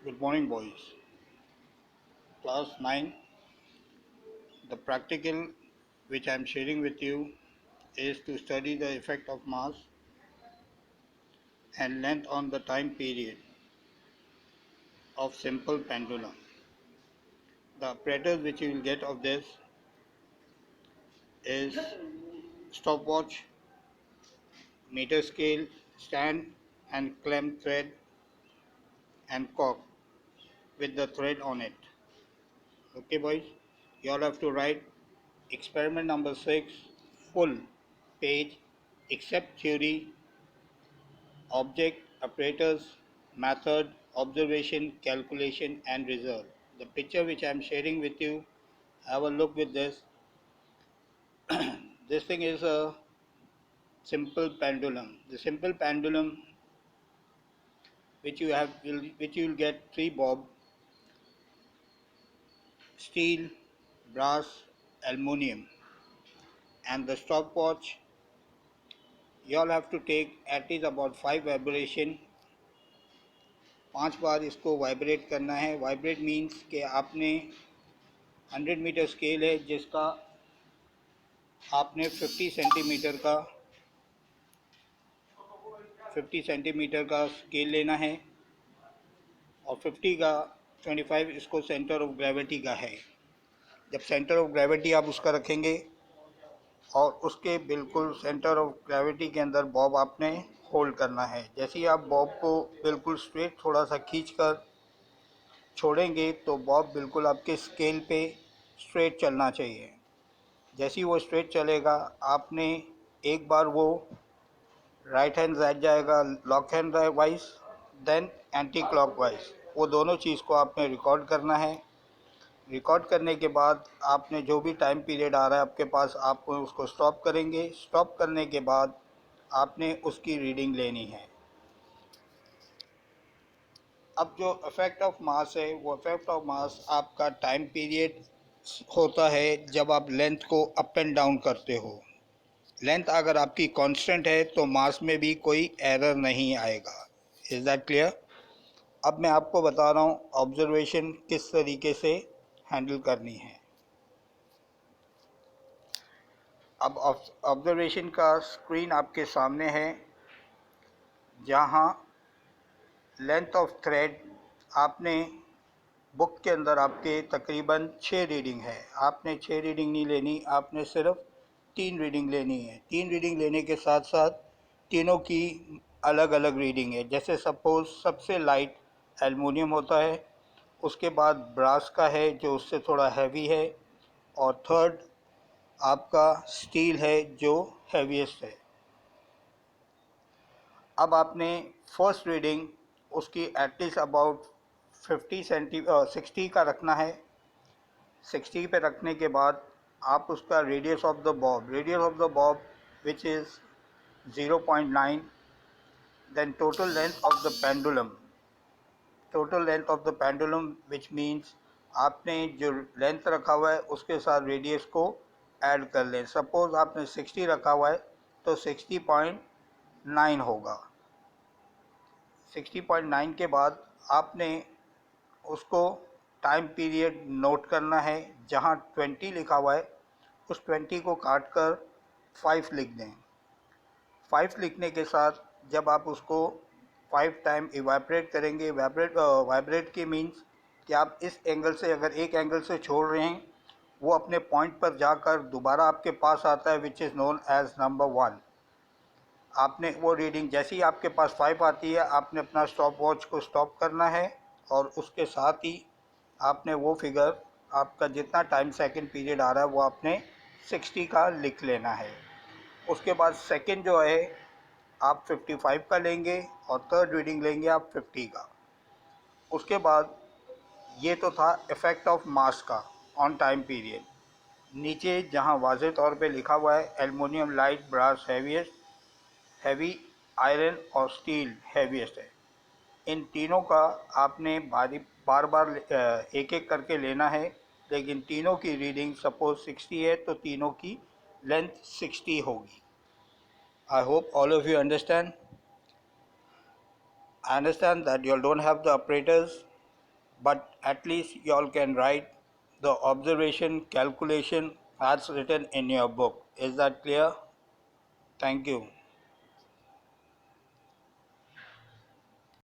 Good morning, boys. Class 9. The practical which I am sharing with you is to study the effect of mass and length on the time period of simple pendulum. The apparatus which you will get of this is stopwatch, meter scale, stand and clamp thread and cork with the thread on it. Okay, boys, you all have to write experiment number 6, full page, except theory, object, apparatus, method, observation, calculation and result. The picture which I am sharing with you, have a look with this. This thing is a simple pendulum. The simple pendulum which you will get three bob, steel, brass, aluminium, and the stopwatch. You all have to take at least about 5 vibration. 5 बार इसको vibrate करना है. Vibrate means कि आपने 100 metre scale है जिसका आपने 50 centimetre का scale लेना है और 50 का 25 इसको सेंटर ऑफ ग्रेविटी का है. जब सेंटर ऑफ ग्रेविटी आप उसका रखेंगे और उसके बिल्कुल सेंटर ऑफ ग्रेविटी के अंदर बॉब आपने होल्ड करना है. जैसे ही आप बॉब को बिल्कुल स्ट्रेट थोड़ा सा खींच कर छोड़ेंगे तो बॉब बिल्कुल आपके स्केल पे स्ट्रेट चलना चाहिए. जैसे ही वो स्ट्रेट चलेगा आपने एक बार वो राइट हैंड साइड जाएगा lock hand wise, then anticlockwise. वो दोनों चीज़ को आपने रिकॉर्ड करना है. रिकॉर्ड करने के बाद आपने जो भी टाइम पीरियड आ रहा है आपके पास, आप उसको स्टॉप करेंगे. स्टॉप करने के बाद आपने उसकी रीडिंग लेनी है. अब जो इफ़ेक्ट ऑफ मास है, वो इफ़ेक्ट ऑफ मास आपका टाइम पीरियड होता है जब आप लेंथ को अप एंड डाउन करते हो. लेंथ अगर आपकी कांस्टेंट है तो मास में भी कोई एरर नहीं आएगा. Is that clear? अब मैं आपको बता रहा हूँ ऑब्जर्वेशन किस तरीके से हैंडल करनी है. अब ऑब्जर्वेशन का स्क्रीन आपके सामने है जहाँ लेंथ ऑफ थ्रेड आपने बुक के अंदर आपके तकरीबन 6 रीडिंग है. आपने 6 रीडिंग नहीं लेनी, आपने सिर्फ 3 रीडिंग लेनी है. 3 रीडिंग लेने के साथ साथ तीनों की अलग अलग रीडिंग है. जैसे सपोज सबसे लाइट एल्युमिनियम होता है, उसके बाद ब्रास का है जो उससे थोड़ा हैवी है, और थर्ड आपका स्टील है जो हैवीएस्ट है. अब आपने फर्स्ट रीडिंग उसकी एटलीस्ट अबाउट 60 का रखना है. 60 पे रखने के बाद आप उसका radius of the bob which is 0.9, then total length of the pendulum which means आपने जो लेंथ रखा हुआ है उसके साथ रेडियस को ऐड कर लें. सपोज आपने 60 रखा हुआ है तो 60.9 होगा. 60.9 के बाद आपने उसको टाइम पीरियड नोट करना है. जहाँ 20 लिखा हुआ है उस 20 को काट कर 5 लिख दें. 5 लिखने के साथ जब आप उसको 5 टाइम इवेपरेट करेंगे, वाइब्रेट की मीन्स कि आप इस एंगल से अगर एक एंगल से छोड़ रहे हैं वो अपने पॉइंट पर जाकर दोबारा आपके पास आता है which is known as number 1. आपने वो रीडिंग जैसे ही आपके पास 5 आती है आपने अपना स्टॉप वॉच को स्टॉप करना है और उसके साथ ही आपने वो फिगर आपका जितना टाइम सेकंड पीरियड आ रहा है वो आपने 60 का लिख लेना है. उसके बाद सेकंड जो है आप 55 का लेंगे और थर्ड रीडिंग लेंगे आप 50 का. उसके बाद ये तो था इफ़ेक्ट ऑफ मास का ऑन टाइम पीरियड. नीचे जहाँ वाज़ेह तौर पे लिखा हुआ है aluminium light, brass heavy, iron और स्टील हैवीएस्ट है. इन तीनों का आपने बार बार एक एक करके लेना है. लेकिन तीनों की रीडिंग सपोज 60 है तो तीनों की लेंथ 60 होगी. I hope all of you understand. I understand that you all don't have the apparatus, but at least you all can write the observation calculation as written in your book. Is that clear? Thank you.